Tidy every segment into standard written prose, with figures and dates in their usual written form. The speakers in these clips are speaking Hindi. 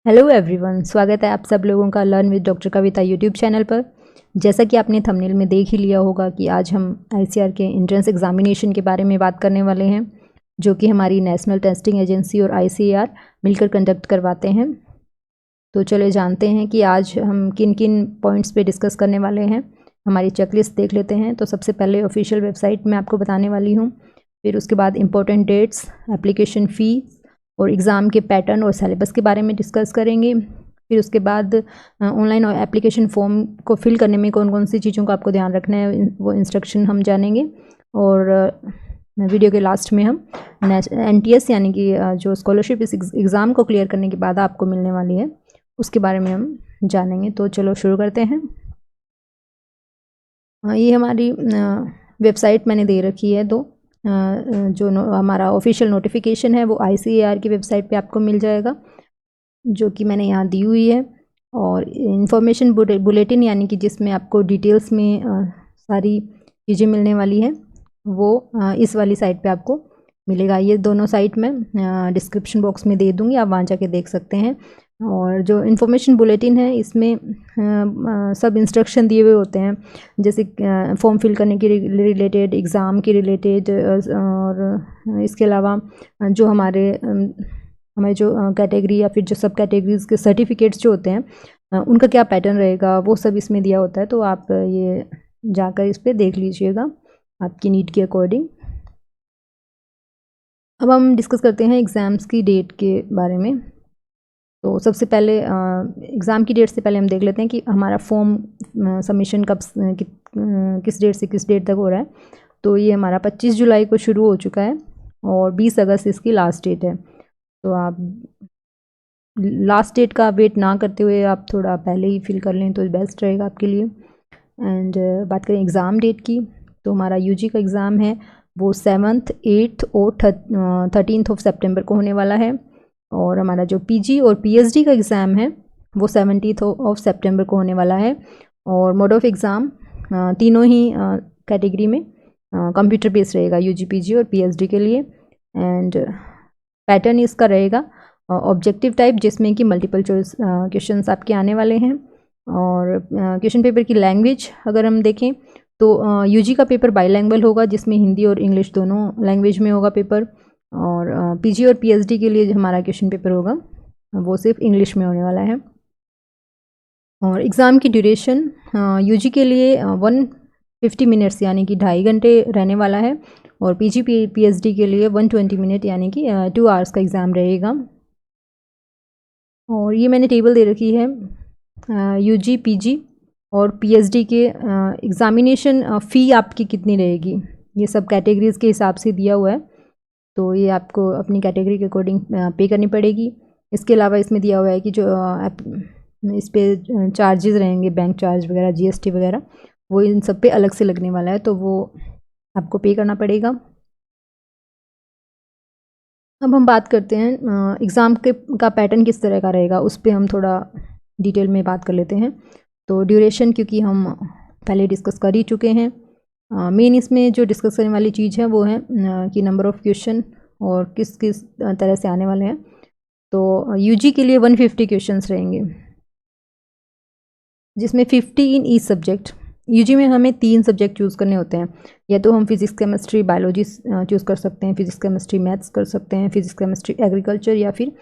हेलो एवरीवन, स्वागत है आप सब लोगों का learn with doctor Kavita YouTube channel पर। जैसा कि आपने थंबनेल में देख ही लिया होगा कि आज हम आईसीआर के एंट्रेंस एग्जामिनेशन के बारे में बात करने वाले हैं, जो कि हमारी नेशनल टेस्टिंग एजेंसी और आईसीआर मिलकर कंडक्ट करवाते हैं। तो चले जानते हैं कि आज हम किन किन पॉइंट्स पे डिस्कस करने वाले हैं। हमारी चेकलिस्ट देख लेते हैं। तो सबसे पहले ऑफिशियल वेबसाइट में आपको बताने वाली हूँ, फिर उसके बाद इम्पोर्टेंट डेट्स, एप्लीकेशन फ़ी और एग्ज़ाम के पैटर्न और सिलेबस के बारे में डिस्कस करेंगे। फिर उसके बाद ऑनलाइन और एप्लीकेशन फॉर्म को फिल करने में कौन कौन सी चीज़ों का आपको ध्यान रखना है वो इंस्ट्रक्शन हम जानेंगे। और वीडियो के लास्ट में हम NTS यानी कि जो स्कॉलरशिप इस एग्ज़ाम को क्लियर करने के बाद आपको मिलने वाली है उसके बारे में हम जानेंगे। तो चलो शुरू करते हैं। ये हमारी वेबसाइट मैंने दे रखी है। तो जो हमारा ऑफिशियल नोटिफिकेशन है वो आईसीएआर की वेबसाइट पे आपको मिल जाएगा, जो कि मैंने यहाँ दी हुई है। और इन्फॉर्मेशन बुलेटिन यानी कि जिसमें आपको डिटेल्स में सारी चीज़ें मिलने वाली है वो इस वाली साइट पे आपको मिलेगा। ये दोनों साइट मैं डिस्क्रिप्शन बॉक्स में दे दूँगी, आप वहाँ जाके देख सकते हैं। और जो इन्फॉर्मेशन बुलेटिन है इसमें सब इंस्ट्रक्शन दिए हुए होते हैं, जैसे फॉर्म फिल करने के रिलेटेड, एग्ज़ाम के रिलेटेड, और इसके अलावा जो हमारे जो कैटेगरी या फिर जो सब कैटेगरीज़ के सर्टिफिकेट्स जो होते हैं उनका क्या पैटर्न रहेगा वो सब इसमें दिया होता है। तो आप ये जाकर इस पर देख लीजिएगा आपकी नीड के अकॉर्डिंग। अब हम डिस्कस करते हैं एग्ज़ाम्स की डेट के बारे में। तो सबसे पहले एग्ज़ाम की डेट से पहले हम देख लेते हैं कि हमारा फॉर्म सबमिशन कब किस डेट से किस डेट तक हो रहा है। तो ये हमारा 25 जुलाई को शुरू हो चुका है और 20 अगस्त इसकी लास्ट डेट है। तो आप लास्ट डेट का वेट ना करते हुए आप थोड़ा पहले ही फिल कर लें तो बेस्ट रहेगा आपके लिए। एंड बात करें एग्ज़ाम डेट की, तो हमारा यूजी का एग्ज़ाम है वो 7th, 8th और 13th ऑफ सितंबर को होने वाला है। और हमारा जो पीजी और पीएचडी का एग्ज़ाम है वो 17th ऑफ सितंबर को होने वाला है। और मोड ऑफ एग्ज़ाम तीनों ही कैटेगरी में कंप्यूटर बेस्ड रहेगा, यूजी, पीजी और पीएचडी के लिए। एंड पैटर्न इसका रहेगा ऑब्जेक्टिव टाइप, जिसमें कि मल्टीपल चॉइस क्वेश्चंस आपके आने वाले हैं। और क्वेश्चन पेपर की लैंग्वेज अगर हम देखें तो यूजी का पेपर बाईलैंग्वेज होगा, जिसमें हिंदी और इंग्लिश दोनों लैंग्वेज में होगा पेपर। और पीजी और पीएचडी के लिए जो हमारा क्वेश्चन पेपर होगा वो सिर्फ इंग्लिश में होने वाला है। और एग्ज़ाम की ड्यूरेशन यूजी के लिए 150 मिनट्स यानी कि 2.5 घंटे रहने वाला है। और पीजी पीएचडी के लिए 120 मिनट यानी कि 2 आवर्स का एग्ज़ाम रहेगा। और ये मैंने टेबल दे रखी है यूजी, पीजी और पीएचडी के एग्ज़ामिनेशन फ़ी आपकी कितनी रहेगी, ये सब कैटेगरीज़ के हिसाब से दिया हुआ है। तो ये आपको अपनी कैटेगरी के अकॉर्डिंग पे करनी पड़ेगी। इसके अलावा इसमें दिया हुआ है कि जो इस पे चार्जेस रहेंगे, बैंक चार्ज वगैरह, जीएसटी वगैरह, वो इन सब पे अलग से लगने वाला है, तो वो आपको पे करना पड़ेगा। अब हम बात करते हैं एग्ज़ाम का पैटर्न किस तरह का रहेगा, उस पर हम थोड़ा डिटेल में बात कर लेते हैं। तो ड्यूरेशन क्योंकि हम पहले डिस्कस कर ही चुके हैं, मेन इसमें जो डिस्कस करने वाली चीज़ है वो है कि नंबर ऑफ़ क्वेश्चन और किस किस तरह से आने वाले हैं। तो यूजी के लिए 150 क्वेश्चंस रहेंगे, जिसमें 50 इन ईच सब्जेक्ट। यूजी में हमें 3 सब्जेक्ट चूज़ करने होते हैं, या तो हम फिज़िक्स, केमिस्ट्री, बायोलॉजी चूज़ कर सकते हैं, फिज़िक्स, केमिस्ट्री, मैथ्स कर सकते हैं, फिज़िक्स, केमिस्ट्री, एग्रीकल्चर, या फिर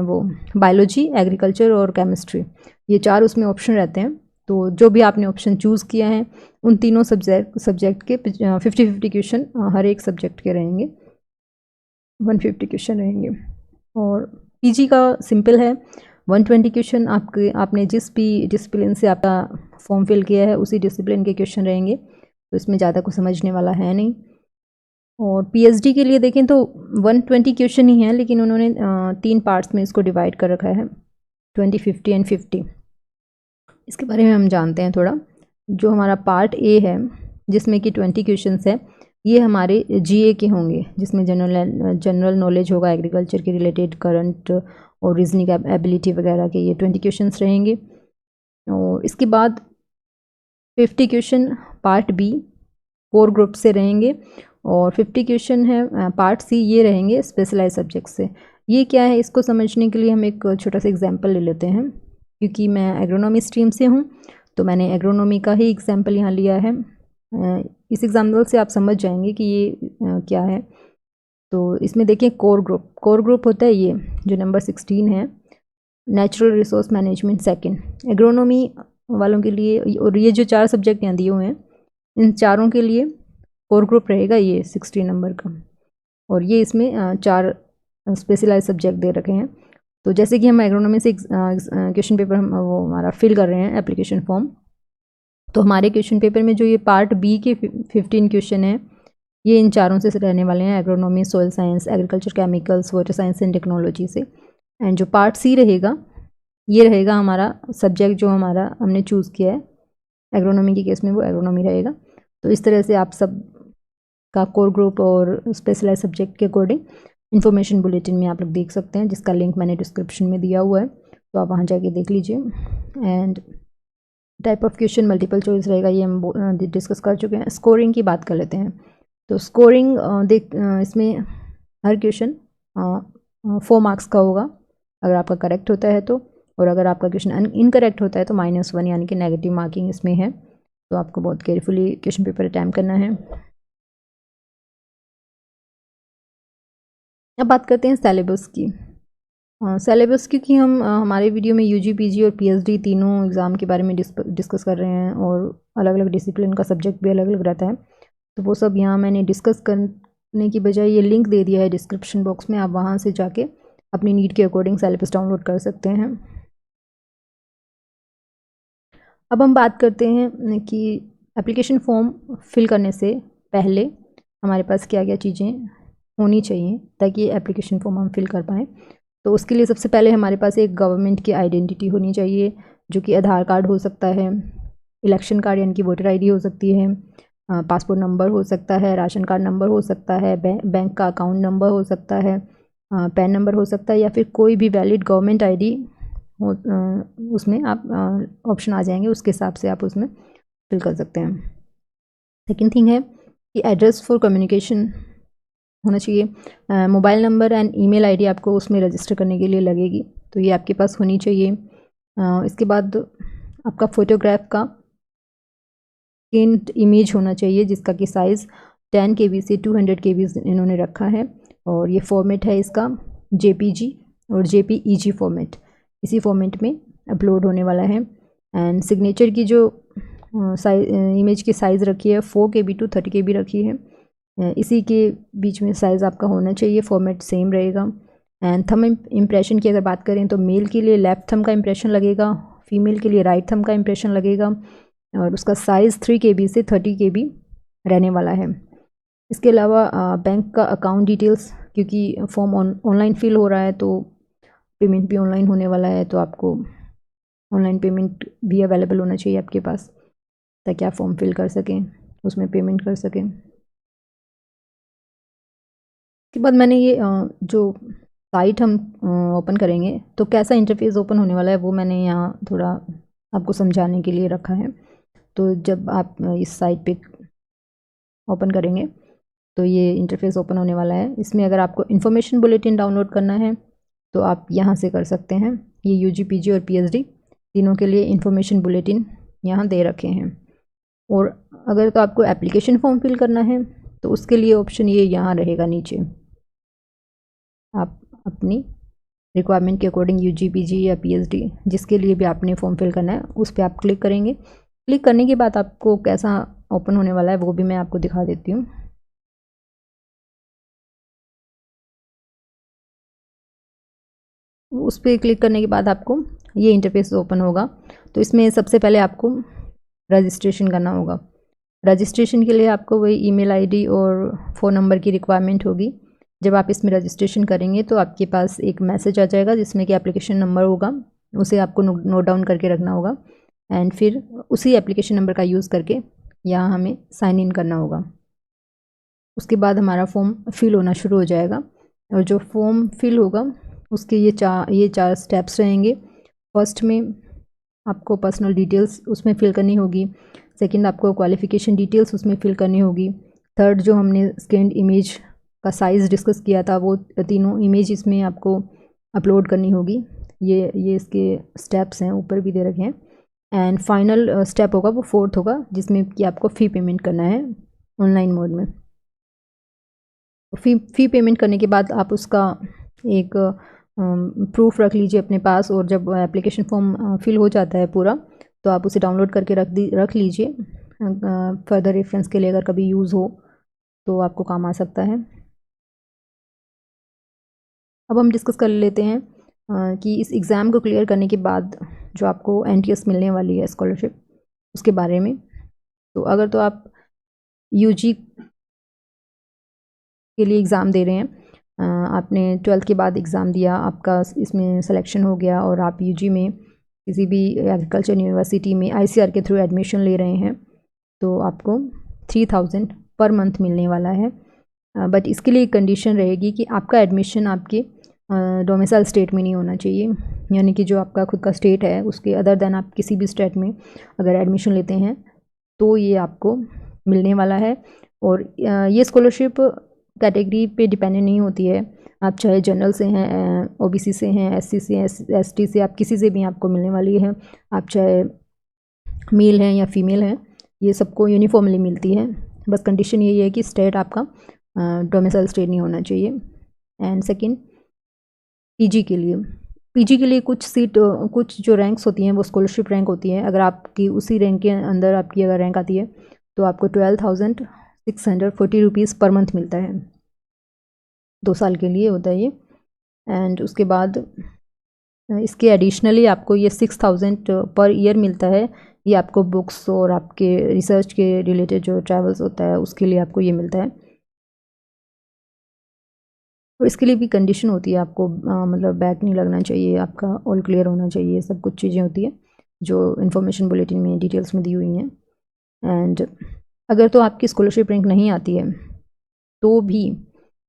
वो बायोलॉजी, एग्रीकल्चर और केमिस्ट्री, ये 4 उसमें ऑप्शन रहते हैं। तो जो भी आपने ऑप्शन चूज़ किया है उन तीनों सब्जेक्ट के 50-50 क्वेश्चन हर एक सब्जेक्ट के रहेंगे, 150 क्वेश्चन रहेंगे। और पीजी का सिंपल है, 120 क्वेश्चन आपने जिस भी डिसिप्लिन से आपका फॉर्म फिल किया है उसी डिसिप्लिन के क्वेश्चन रहेंगे, तो इसमें ज़्यादा कुछ समझने वाला है नहीं। और पीएचडी के लिए देखें तो 120 क्वेश्चन ही हैं, लेकिन उन्होंने 3 पार्ट्स में इसको डिवाइड कर रखा है, 20, 50 एंड 50। इसके बारे में हम जानते हैं थोड़ा। जो हमारा पार्ट ए है जिसमें कि 20 क्वेश्चंस है, ये हमारे जीए के होंगे, जिसमें जनरल नॉलेज होगा, एग्रीकल्चर के रिलेटेड, करंट और रीजनिंग एबिलिटी वगैरह के, ये 20 क्वेश्चंस रहेंगे। और इसके बाद 50 question part B core group से रहेंगे, और 50 क्वेश्चन है पार्ट सी, ये रहेंगे स्पेशलाइज सब्जेक्ट से। ये क्या है, इसको समझने के लिए हम एक छोटा सा एग्जांपल ले लेते हैं। क्योंकि मैं एग्रोनॉमी स्ट्रीम से हूँ तो मैंने एग्रोनॉमी का ही एग्जांपल यहाँ लिया है। इस एग्जांपल से आप समझ जाएंगे कि ये क्या है। तो इसमें देखिए कोर ग्रुप होता है ये जो नंबर 16 है, natural resource management second. Agronomy वालों के लिए, और ये जो 4 सब्जेक्ट यहाँ दिए हुए हैं, इन चारों के लिए कोर ग्रुप रहेगा ये 16 नंबर का। और ये इसमें 4 स्पेशलाइज सब्जेक्ट दे रखे हैं। तो जैसे कि हम एग्रोनॉमी से क्वेश्चन पेपर हम वो हमारा फिल कर रहे हैं एप्लीकेशन फॉर्म, तो हमारे क्वेश्चन पेपर में जो ये पार्ट बी के 15 क्वेश्चन हैं, ये इन चारों से रहने वाले हैं, agronomy, soil science, agriculture, chemicals, water science and technology से। एंड जो पार्ट सी रहेगा, ये रहेगा हमारा सब्जेक्ट जो हमारा हमने चूज़ किया है एग्रोनॉमी के केस में, वो एग्रोनॉमी रहेगा। तो इस तरह से आप सब का कोर ग्रुप और स्पेशलाइज सब्जेक्ट के अकॉर्डिंग इन्फॉर्मेशन बुलेटिन में आप लोग देख सकते हैं, जिसका लिंक मैंने डिस्क्रिप्शन में दिया हुआ है, तो आप वहाँ जाके देख लीजिए। And type of question multiple choice रहेगा, ये हम डिस्कस कर चुके हैं। स्कोरिंग की बात कर लेते हैं। तो स्कोरिंग इसमें हर क्वेश्चन 4 मार्क्स का होगा अगर आपका करेक्ट होता है तो, और अगर आपका क्वेश्चन इनकरेक्ट होता है तो -1 यानी कि नेगेटिव मार्किंग इसमें है। तो आपको बहुत केयरफुली क्वेश्चन पेपर अटैम्प्ट करना है। अब बात करते हैं सिलेबस की। सिलेबस क्योंकि हम हमारे वीडियो में यूजी, पीजी और पीएचडी तीनों एग्ज़ाम के बारे में डिस्कस कर रहे हैं, और अलग अलग डिसिप्लिन का सब्जेक्ट भी अलग अलग रहता है, तो वो सब यहाँ मैंने डिस्कस करने की बजाय ये लिंक दे दिया है डिस्क्रिप्शन बॉक्स में, आप वहाँ से जाके अपनी नीड के अकॉर्डिंग सिलेबस डाउनलोड कर सकते हैं। अब हम बात करते हैं कि एप्लीकेशन फॉर्म फिल करने से पहले हमारे पास क्या क्या चीज़ें होनी चाहिए ताकि एप्लीकेशन फॉर्म हम फिल कर पाएँ। तो उसके लिए सबसे पहले हमारे पास एक गवर्नमेंट की आइडेंटिटी होनी चाहिए, जो कि आधार कार्ड हो सकता है, इलेक्शन कार्ड यानी कि वोटर आईडी हो सकती है, पासपोर्ट नंबर हो सकता है, राशन कार्ड नंबर हो सकता है, बैंक का अकाउंट नंबर हो सकता है, पैन नंबर हो सकता है, या फिर कोई भी वैलिड गवर्नमेंट आईडी हो, उसमें आप ऑप्शन आ जाएंगे, उसके हिसाब से आप उसमें फिल कर सकते हैं। सेकेंड थिंग है कि एड्रेस फॉर कम्युनिकेशन होना चाहिए। Mobile number and email ID आपको उसमें रजिस्टर करने के लिए लगेगी, तो ये आपके पास होनी चाहिए। इसके बाद आपका फ़ोटोग्राफ का स्कैन्ड इमेज होना चाहिए, जिसका कि साइज़ 10 KB से 200 KB इन्होंने रखा है, और ये फॉर्मेट है इसका JPG और JPEG फॉर्मेट, इसी फॉर्मेट में अपलोड होने वाला है। एंड सिग्नेचर की जो इमेज की साइज़ रखी है 4 KB to 30 KB रखी है, इसी के बीच में साइज़ आपका होना चाहिए, फॉर्मेट सेम रहेगा। एंड थम इम्प्रेशन की अगर बात करें तो मेल के लिए लेफ़्ट थम का इम्प्रेशन लगेगा, फीमेल के लिए राइट थम का इम्प्रेशन लगेगा, और उसका साइज़ 3 KB से 30 KB रहने वाला है। इसके अलावा बैंक का अकाउंट डिटेल्स, क्योंकि फॉर्म ऑनलाइन फिल हो रहा है तो पेमेंट भी ऑनलाइन होने वाला है, तो आपको ऑनलाइन पेमेंट भी अवेलेबल होना चाहिए आपके पास, ताकि आप फॉर्म फिल कर सकें, उसमें पेमेंट कर सकें। उसके बाद मैंने ये जो साइट हम ओपन करेंगे तो कैसा इंटरफेस ओपन होने वाला है, वो मैंने यहाँ थोड़ा आपको समझाने के लिए रखा है। तो जब आप इस साइट पे ओपन करेंगे तो ये इंटरफेस ओपन होने वाला है। इसमें अगर आपको इन्फॉर्मेशन बुलेटिन डाउनलोड करना है तो आप यहाँ से कर सकते हैं। ये यूजी, पीजी और पीएचडी तीनों के लिए इन्फॉर्मेशन बुलेटिन यहाँ दे रखे हैं। और अगर तो आपको एप्लीकेशन फॉर्म फिल करना है तो उसके लिए ऑप्शन ये यहाँ रहेगा नीचे, आप अपनी रिक्वायरमेंट के अकॉर्डिंग यूजी, पीजी या पीएचडी जिसके लिए भी आपने फॉर्म फिल करना है उस पर आप क्लिक करेंगे। क्लिक करने के बाद आपको कैसा ओपन होने वाला है वो भी मैं आपको दिखा देती हूँ। उस पर क्लिक करने के बाद आपको ये इंटरफेस ओपन होगा। तो इसमें सबसे पहले आपको रजिस्ट्रेशन करना होगा। रजिस्ट्रेशन के लिए आपको वही ईमेल आईडी और फ़ोन नंबर की रिक्वायरमेंट होगी। जब आप इसमें रजिस्ट्रेशन करेंगे तो आपके पास एक मैसेज आ जाएगा जिसमें कि एप्लीकेशन नंबर होगा, उसे आपको नोट डाउन करके रखना होगा। एंड फिर उसी एप्लीकेशन नंबर का यूज़ करके यहाँ हमें साइन इन करना होगा। उसके बाद हमारा फॉर्म फिल होना शुरू हो जाएगा, और जो फॉर्म फिल होगा उसके ये चार स्टेप्स रहेंगे। फर्स्ट में आपको पर्सनल डिटेल्स उसमें फिल करनी होगी। सेकंड, आपको क्वालिफ़िकेशन डिटेल्स उसमें फिल करनी होगी। थर्ड, जो हमने स्कैन्ड इमेज का साइज़ डिस्कस किया था, वो तीनों इमेज इसमें आपको अपलोड करनी होगी। ये इसके स्टेप्स हैं, ऊपर भी दे रखे हैं। एंड फाइनल स्टेप होगा वो 4th होगा, जिसमें कि आपको फ़ी पेमेंट करना है ऑनलाइन मोड में। फ़ी पेमेंट करने के बाद आप उसका एक प्रूफ रख लीजिए अपने पास, और जब एप्लीकेशन फॉर्म फिल हो जाता है पूरा, तो आप उसे डाउनलोड करके रख लीजिए फर्दर रेफरेंस के लिए, अगर कभी यूज़ हो तो आपको काम आ सकता है। अब हम डिस्कस कर लेते हैं कि इस एग्ज़ाम को क्लियर करने के बाद जो आपको NTS मिलने वाली है स्कॉलरशिप, उसके बारे में। तो अगर तो आप UG के लिए एग्ज़ाम दे रहे हैं, आपने 12th के बाद एग्ज़ाम दिया, आपका इसमें सिलेक्शन हो गया और आप UG में किसी भी एग्रीकल्चर यूनिवर्सिटी में ICR के थ्रू एडमिशन ले रहे हैं, तो आपको 3000 पर मंथ मिलने वाला है। बट इसके लिए एक कंडीशन रहेगी कि आपका एडमिशन आपके डोमिसाइल स्टेट में नहीं होना चाहिए, यानी कि जो आपका खुद का स्टेट है उसके अदर देन आप किसी भी स्टेट में अगर एडमिशन लेते हैं तो ये आपको मिलने वाला है। और ये स्कॉलरशिप कैटेगरी पे डिपेंडेंट नहीं होती है, आप चाहे जनरल से हैं, OBC से हैं, SC से हैं, ST से, आप किसी से भी आपको मिलने वाली है। आप चाहे मेल हैं या फीमेल हैं, ये सबको यूनिफॉर्मली मिलती है। बस कंडीशन यही है कि स्टेट आपका डोमिसाइल स्टेट नहीं होना चाहिए। एंड सेकंड, PG के लिए कुछ जो रैंक्स होती हैं वो स्कॉलरशिप रैंक होती है। अगर आपकी उसी रैंक के अंदर आपकी अगर रैंक आती है तो आपको 12,640 रुपीज़ पर मंथ मिलता है, 2 साल के लिए होता है ये। एंड उसके बाद इसके एडिशनली आपको ये 6,000 पर ईयर मिलता है। ये आपको बुक्स और आपके रिसर्च के रिलेटेड जो ट्रैवल्स होता है उसके लिए आपको ये मिलता है। और इसके लिए भी कंडीशन होती है, आपको मतलब बैक नहीं लगना चाहिए, आपका ऑल क्लियर होना चाहिए, सब कुछ चीज़ें होती हैं जो इन्फॉर्मेशन बुलेटिन में डिटेल्स में दी हुई हैं। एंड अगर तो आपकी स्कॉलरशिप रैंक नहीं आती है तो भी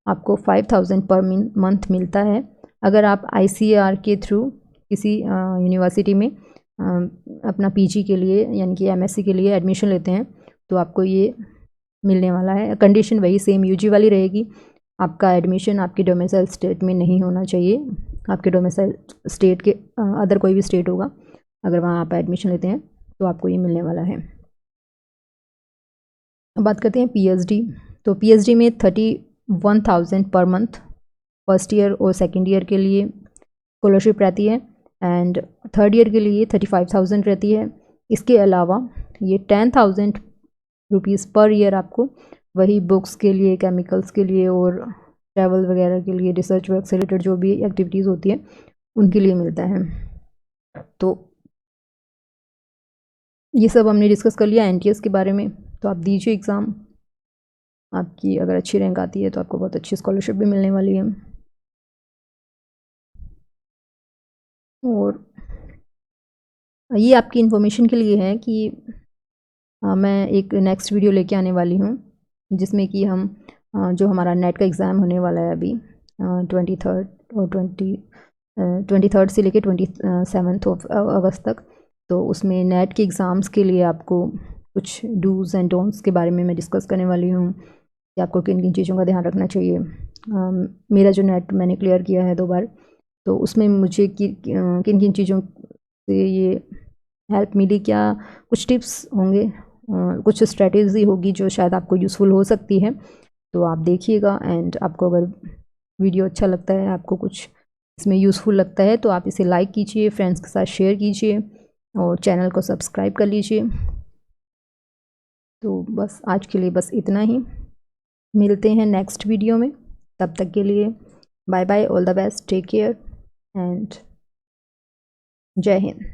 आपको 5,000 पर मंथ मिलता है। अगर आप ICAR के थ्रू किसी यूनिवर्सिटी में अपना PG के लिए यानी कि MSc के लिए एडमिशन लेते हैं तो आपको ये मिलने वाला है। कंडीशन वही सेम UG वाली रहेगी, आपका एडमिशन आपके डोमिसाइल स्टेट में नहीं होना चाहिए, आपके डोमिसाइल स्टेट के अदर कोई भी स्टेट होगा, अगर वहाँ आप एडमिशन लेते हैं तो आपको ये मिलने वाला है। अब बात करते हैं PhD। तो PhD में 31,000 पर मंथ फर्स्ट ईयर और सेकेंड ईयर के लिए स्कॉलरशिप रहती है, एंड थर्ड ईयर के लिए 35,000 रहती है। इसके अलावा ये 10,000 रुपीज़ पर ईयर आपको वही बुक्स के लिए, केमिकल्स के लिए और ट्रैवल वगैरह के लिए, रिसर्च वर्क से रिलेटेड जो भी एक्टिविटीज़ होती है उनके लिए मिलता है। तो ये सब हमने डिस्कस कर लिया NTS के बारे में। तो आप दीजिए एग्ज़ाम, आपकी अगर अच्छी रैंक आती है तो आपको बहुत अच्छी स्कॉलरशिप भी मिलने वाली है। और ये आपकी इन्फॉर्मेशन के लिए है कि मैं एक नेक्स्ट वीडियो लेके आने वाली हूँ जिसमें कि हम जो हमारा नेट का एग्ज़ाम होने वाला है अभी 23rd से लेके 27th अगस्त तक, तो उसमें नेट के एग्ज़ाम्स के लिए आपको कुछ डूज़ एंड डोंट्स के बारे में मैं डिस्कस करने वाली हूँ कि आपको किन किन चीज़ों का ध्यान रखना चाहिए। मेरा जो नेट मैंने क्लियर किया है 2 बार, तो उसमें मुझे किन किन चीज़ों से ये हेल्प मिली, क्या कुछ टिप्स होंगे, कुछ स्ट्रेटेजी होगी जो शायद आपको यूज़फुल हो सकती है, तो आप देखिएगा। एंड आपको अगर वीडियो अच्छा लगता है, आपको कुछ इसमें यूज़फुल लगता है, तो आप इसे लाइक कीजिए, फ्रेंड्स के साथ शेयर कीजिए और चैनल को सब्सक्राइब कर लीजिए। तो बस आज के लिए बस इतना ही, मिलते हैं नेक्स्ट वीडियो में, तब तक के लिए bye bye, all the best, take care and जय हिंद।